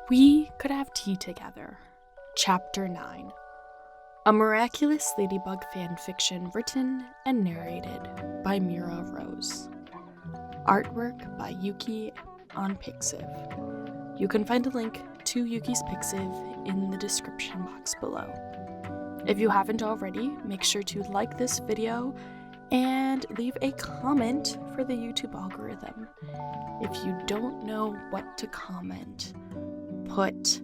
We Could Have Tea Together, Chapter 9. A Miraculous Ladybug Fanfiction written and narrated by Mira Rose. Artwork by Yuki on Pixiv. You can find a link to Yuki's Pixiv in the description box below. If you haven't already, make sure to like this video and leave a comment for the YouTube algorithm. If you don't know what to comment, put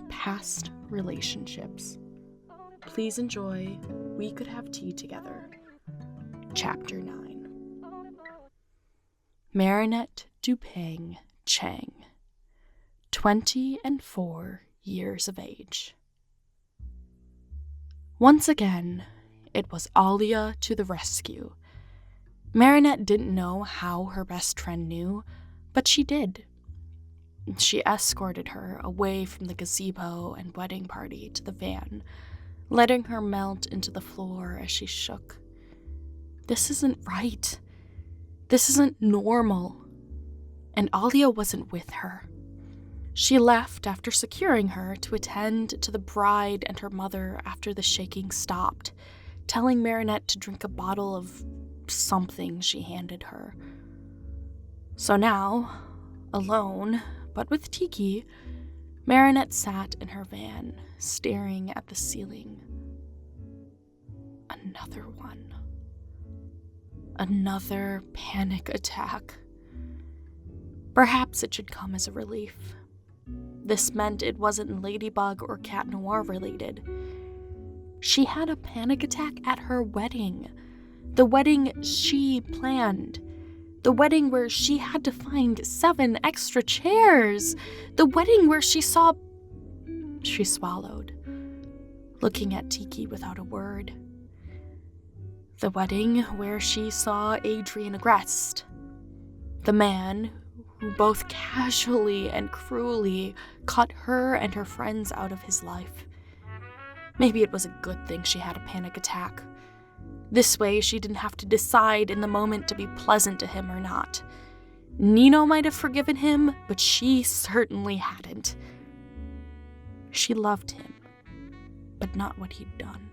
past relationships. Please enjoy We Could Have Tea Together, Chapter 9. Marinette Dupang Chang, 24 years of age. Once again, it was Alia to the rescue. Marinette didn't know how her best friend knew, but she did. She escorted her away from the gazebo and wedding party to the van, letting her melt into the floor as she shook. This isn't right. This isn't normal. And Alia wasn't with her. She left after securing her to attend to the bride and her mother after the shaking stopped, telling Marinette to drink a bottle of something she handed her. So now, alone, but with Tiki, Marinette sat in her van, staring at the ceiling. Another one. Another panic attack. Perhaps it should come as a relief. This meant it wasn't Ladybug or Cat Noir related. She had a panic attack at her wedding. The wedding she planned. The wedding where she had to find 7 extra chairs. The wedding where she saw... She swallowed, looking at Tiki without a word. The wedding where she saw Adrian Agreste. The man who both casually and cruelly cut her and her friends out of his life. Maybe it was a good thing she had a panic attack. This way, she didn't have to decide in the moment to be pleasant to him or not. Nino might have forgiven him, but she certainly hadn't. She loved him, but not what he'd done.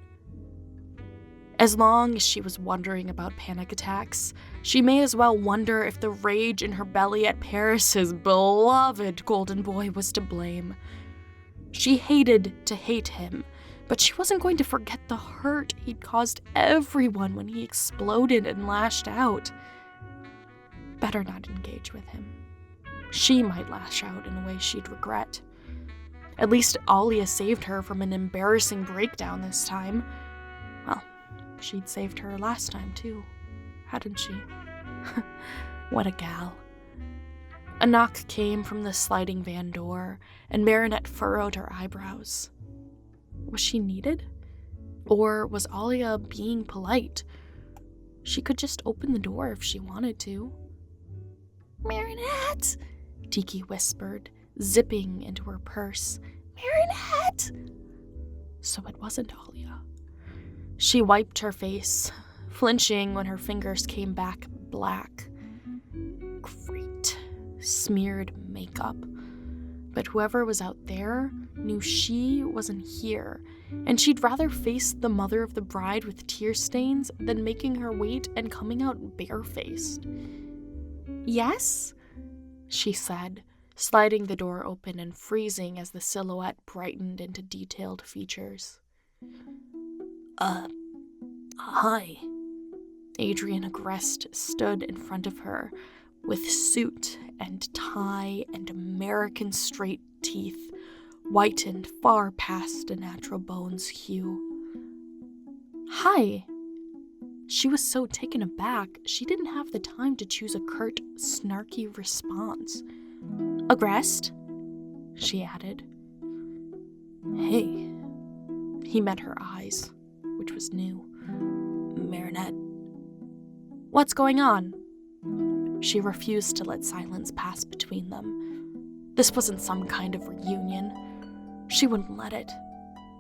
As long as she was wondering about panic attacks, she may as well wonder if the rage in her belly at Paris's beloved golden boy was to blame. She hated to hate him, but she wasn't going to forget the hurt he'd caused everyone when he exploded and lashed out. Better not engage with him. She might lash out in a way she'd regret. At least Alia saved her from an embarrassing breakdown this time. Well, she'd saved her last time too, hadn't she? What a gal. A knock came from the sliding van door, and Marinette furrowed her eyebrows. Was she needed? Or was Alia being polite? She could just open the door if she wanted to. "Marinette!" Tiki whispered, zipping into her purse. "Marinette!" So it wasn't Alia. She wiped her face, flinching when her fingers came back black. Great. Smeared makeup. But whoever was out there knew she wasn't here, and she'd rather face the mother of the bride with tear stains than making her wait and coming out barefaced. "Yes?" she said, sliding the door open and freezing as the silhouette brightened into detailed features. Hi." Adrian Agreste stood in front of her, with suit and tie and American straight teeth, whitened far past a natural bone's hue. "Hi." She was so taken aback, she didn't have the time to choose a curt, snarky response. "Agreste?" she added. "Hey." He met her eyes, which was new. "Marinette." "What's going on?" She refused to let silence pass between them. This wasn't some kind of reunion. She wouldn't let it.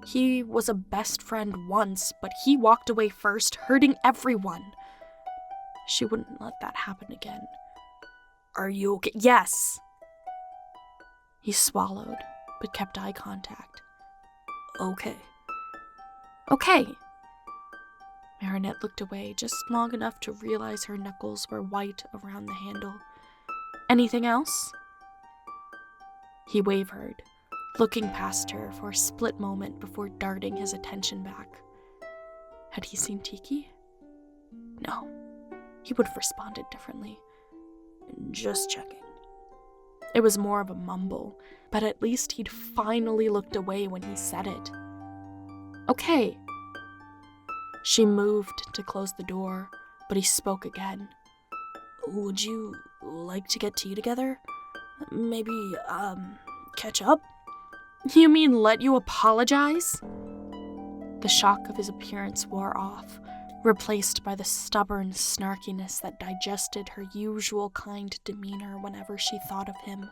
He was a best friend once, but he walked away first, hurting everyone. She wouldn't let that happen again. "Are you okay?" "Yes." He swallowed, but kept eye contact. Okay. Okay. Marinette looked away just long enough to realize her knuckles were white around the handle. Anything else? He wavered, looking past her for a split moment before darting his attention back. Had he seen Tiki? No. He would have responded differently. Just checking. It was more of a mumble, but at least he'd finally looked away when he said it. Okay. She moved to close the door, but he spoke again. Would you like to get tea together? Maybe, catch up? You mean let you apologize? The shock of his appearance wore off, replaced by the stubborn snarkiness that digested her usual kind demeanor whenever she thought of him.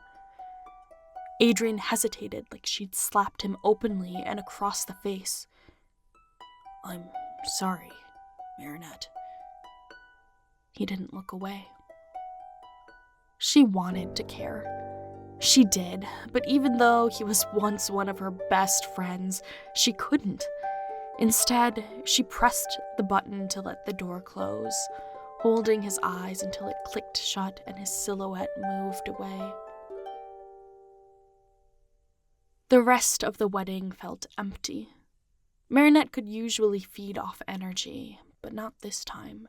Adrian hesitated like she'd slapped him openly and across the face. I'm sorry, Marinette. He didn't look away. She wanted to care. She did, but even though he was once one of her best friends, she couldn't. Instead, she pressed the button to let the door close, holding his eyes until it clicked shut and his silhouette moved away. The rest of the wedding felt empty. Marinette could usually feed off energy, but not this time,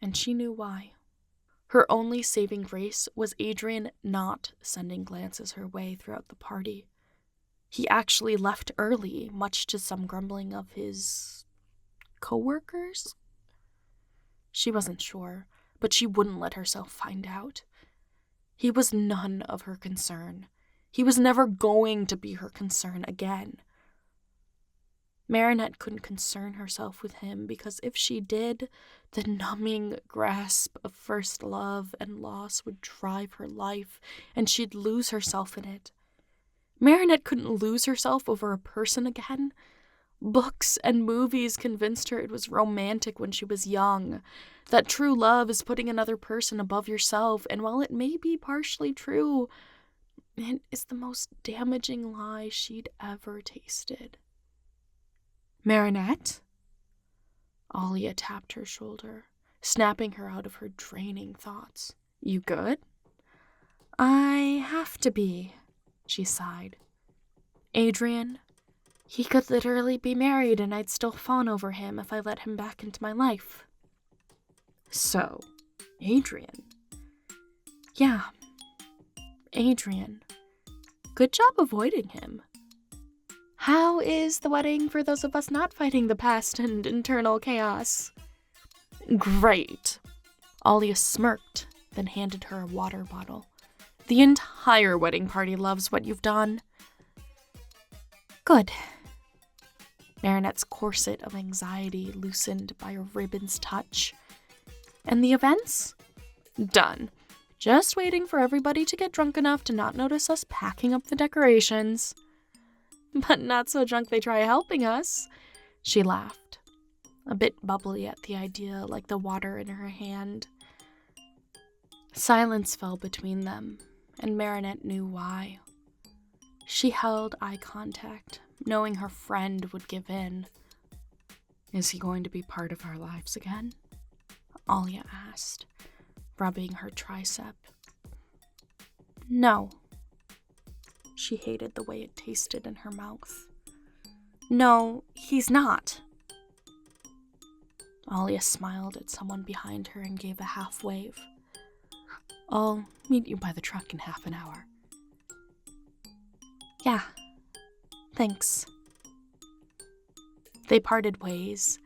and she knew why. Her only saving grace was Adrian not sending glances her way throughout the party. He actually left early, much to some grumbling of his co-workers? She wasn't sure, but she wouldn't let herself find out. He was none of her concern. He was never going to be her concern again. Marinette couldn't concern herself with him because if she did, the numbing grasp of first love and loss would drive her life, and she'd lose herself in it. Marinette couldn't lose herself over a person again. Books and movies convinced her it was romantic when she was young, that true love is putting another person above yourself, and while it may be partially true, it is the most damaging lie she'd ever tasted. Marinette? Alia tapped her shoulder, snapping her out of her draining thoughts. You good? I have to be, she sighed. Adrian, he could literally be married and I'd still fawn over him if I let him back into my life. So, Adrian? Yeah, Adrian. Good job avoiding him. How is the wedding for those of us not fighting the past and internal chaos? Great. Alia smirked, then handed her a water bottle. The entire wedding party loves what you've done. Good. Marinette's corset of anxiety loosened by a ribbon's touch. And the events? Done. Just waiting for everybody to get drunk enough to not notice us packing up the decorations. But not so drunk they try helping us. She laughed, a bit bubbly at the idea, like the water in her hand. Silence fell between them, and Marinette knew why. She held eye contact, knowing her friend would give in. Is he going to be part of our lives again? Alia asked, rubbing her tricep. No. She hated the way it tasted in her mouth. No, he's not. Alia smiled at someone behind her and gave a half wave. I'll meet you by the truck in half an hour. Yeah, thanks. They parted ways,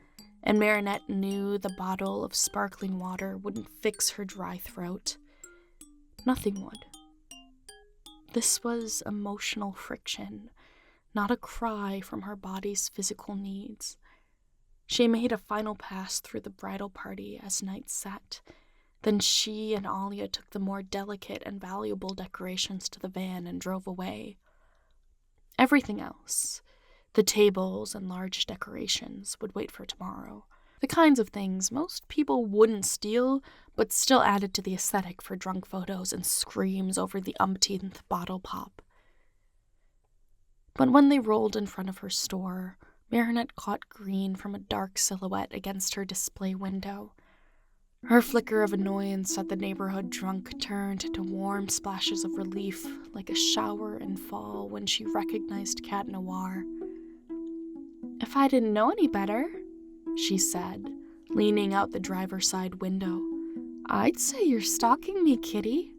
and Marinette knew the bottle of sparkling water wouldn't fix her dry throat. Nothing would. This was emotional friction, not a cry from her body's physical needs. She made a final pass through the bridal party as night set. Then she and Alia took the more delicate and valuable decorations to the van and drove away. Everything else, the tables and large decorations, would wait for tomorrow. The kinds of things most people wouldn't steal, but still added to the aesthetic for drunk photos and screams over the umpteenth bottle pop. But when they rolled in front of her store, Marinette caught green from a dark silhouette against her display window. Her flicker of annoyance at the neighborhood drunk turned to warm splashes of relief, like a shower in fall when she recognized Cat Noir. "If I didn't know any better," she said, leaning out the driver's side window, "I'd say you're stalking me, kitty."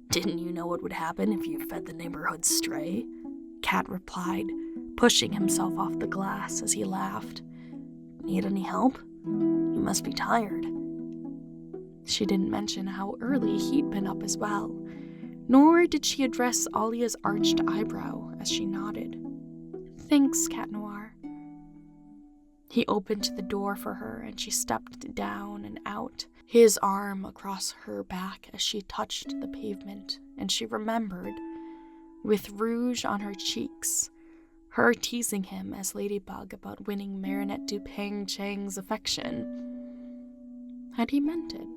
Didn't you know what would happen if you fed the neighborhood stray? Cat replied, pushing himself off the glass as he laughed. Need any help? You must be tired. She didn't mention how early he'd been up as well, nor did she address Alia's arched eyebrow as she nodded. "Thanks, Cat Noir." He opened the door for her and she stepped down and out, his arm across her back as she touched the pavement, and she remembered, with rouge on her cheeks, her teasing him as Ladybug about winning Marinette Duping Chang's affection. Had he meant it?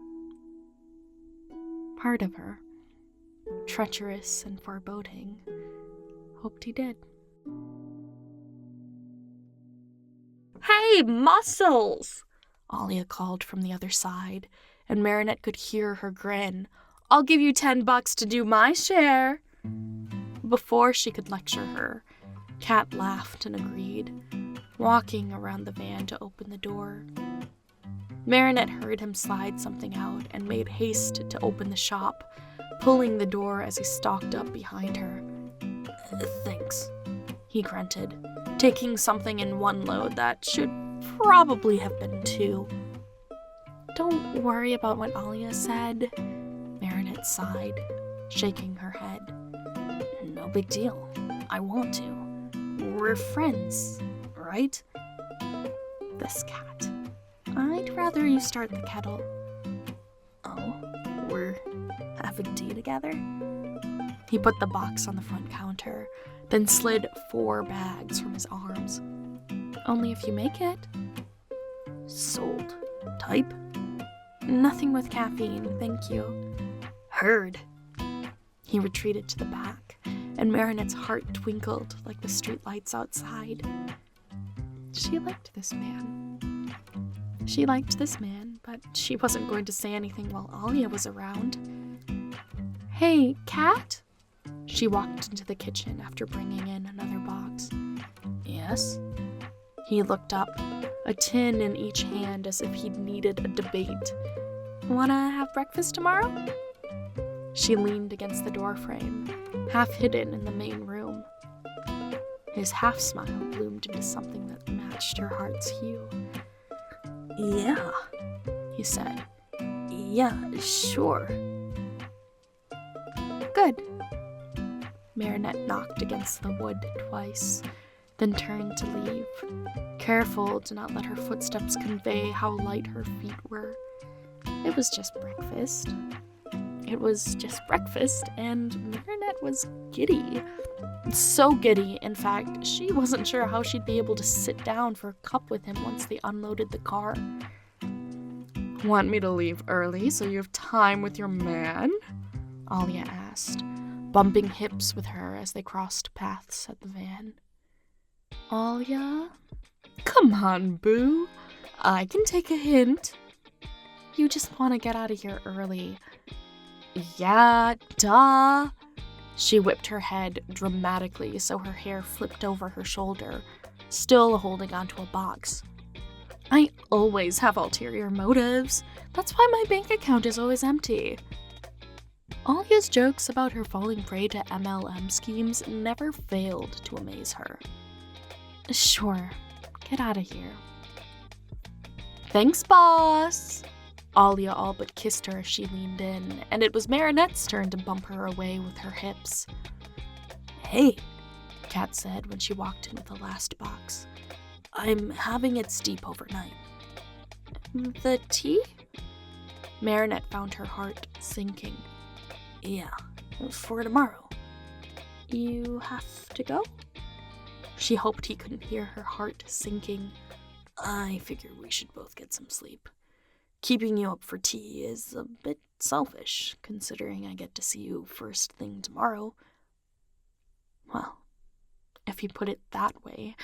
Part of her, treacherous and foreboding, hoped he did. "Hey, Muscles!" Alia called from the other side, and Marinette could hear her grin. "I'll give you $10 to do my share." Before she could lecture her, Cat laughed and agreed, walking around the van to open the door. Marinette heard him slide something out and made haste to open the shop, pulling the door as he stalked up behind her. Thanks, he grunted, taking something in one load that should probably have been two. "Don't worry about what Alia said," Marinette sighed, shaking her head. No big deal. I want to. We're friends, right? This cat. "I'd rather you start the kettle." Oh, we're having tea together? He put the box on the front counter, then slid 4 bags from his arms. "Only if you make it." Sold. Type? "Nothing with caffeine, thank you." Heard. He retreated to the back, and Marinette's heart twinkled like the streetlights outside. She liked this man, but she wasn't going to say anything while Alia was around. "Hey, Cat?" She walked into the kitchen after bringing in another box. Yes? He looked up, a tin in each hand as if he'd needed a debate. "Wanna have breakfast tomorrow?" She leaned against the doorframe, half hidden in the main room. His half-smile bloomed into something that matched her heart's hue. Yeah, he said. Yeah, sure. Good. Marinette knocked against the wood twice, then turned to leave, careful to not let her footsteps convey how light her feet were. It was just breakfast. And Marinette was giddy. So giddy, in fact, she wasn't sure how she'd be able to sit down for a cup with him once they unloaded the car. "Want me to leave early so you have time with your man?" Alia asked, bumping hips with her as they crossed paths at the van. "Alia? Come on, boo. I can take a hint. You just want to get out of here early." "Yeah, duh." She whipped her head dramatically so her hair flipped over her shoulder, still holding onto a box. "I always have ulterior motives. That's why my bank account is always empty." Alia's jokes about her falling prey to MLM schemes never failed to amaze her. "Sure, get out of here." "Thanks, boss." Alia all but kissed her as she leaned in, and it was Marinette's turn to bump her away with her hips. "Hey," Cat said when she walked in with the last box. "I'm having it steep overnight." "The tea?" Marinette found her heart sinking. "Yeah, for tomorrow." "You have to go?" She hoped he couldn't hear her heart sinking. "I figure we should both get some sleep. Keeping you up for tea is a bit selfish, considering I get to see you first thing tomorrow. Well, if you put it that way.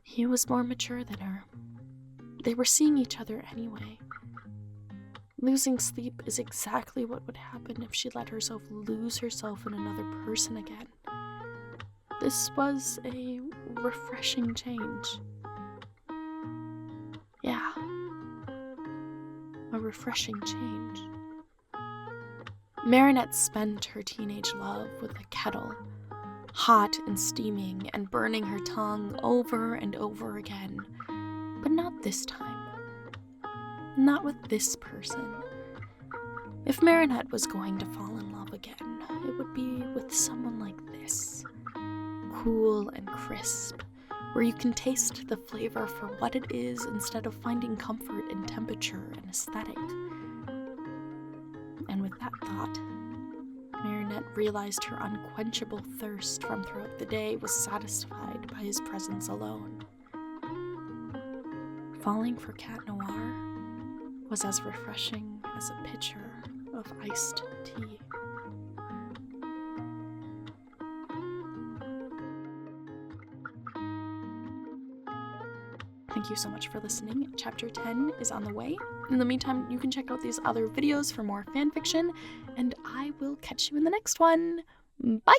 He was more mature than her. They were seeing each other anyway. Losing sleep is exactly what would happen if she let herself lose herself in another person again. This was a refreshing change. Yeah, a refreshing change. Marinette spent her teenage love with a kettle, hot and steaming and burning her tongue over and over again. But not this time. Not with this person. If Marinette was going to fall in love again, it would be with someone like this. Cool and crisp, where you can taste the flavor for what it is instead of finding comfort in temperature and aesthetic. And with that thought, Marinette realized her unquenchable thirst from throughout the day was satisfied by his presence alone. Falling for Cat Noir was as refreshing as a pitcher of iced tea. Thank you so much for listening. Chapter 10 is on the way. In the meantime, you can check out these other videos for more fanfiction, and I will catch you in the next one. Bye!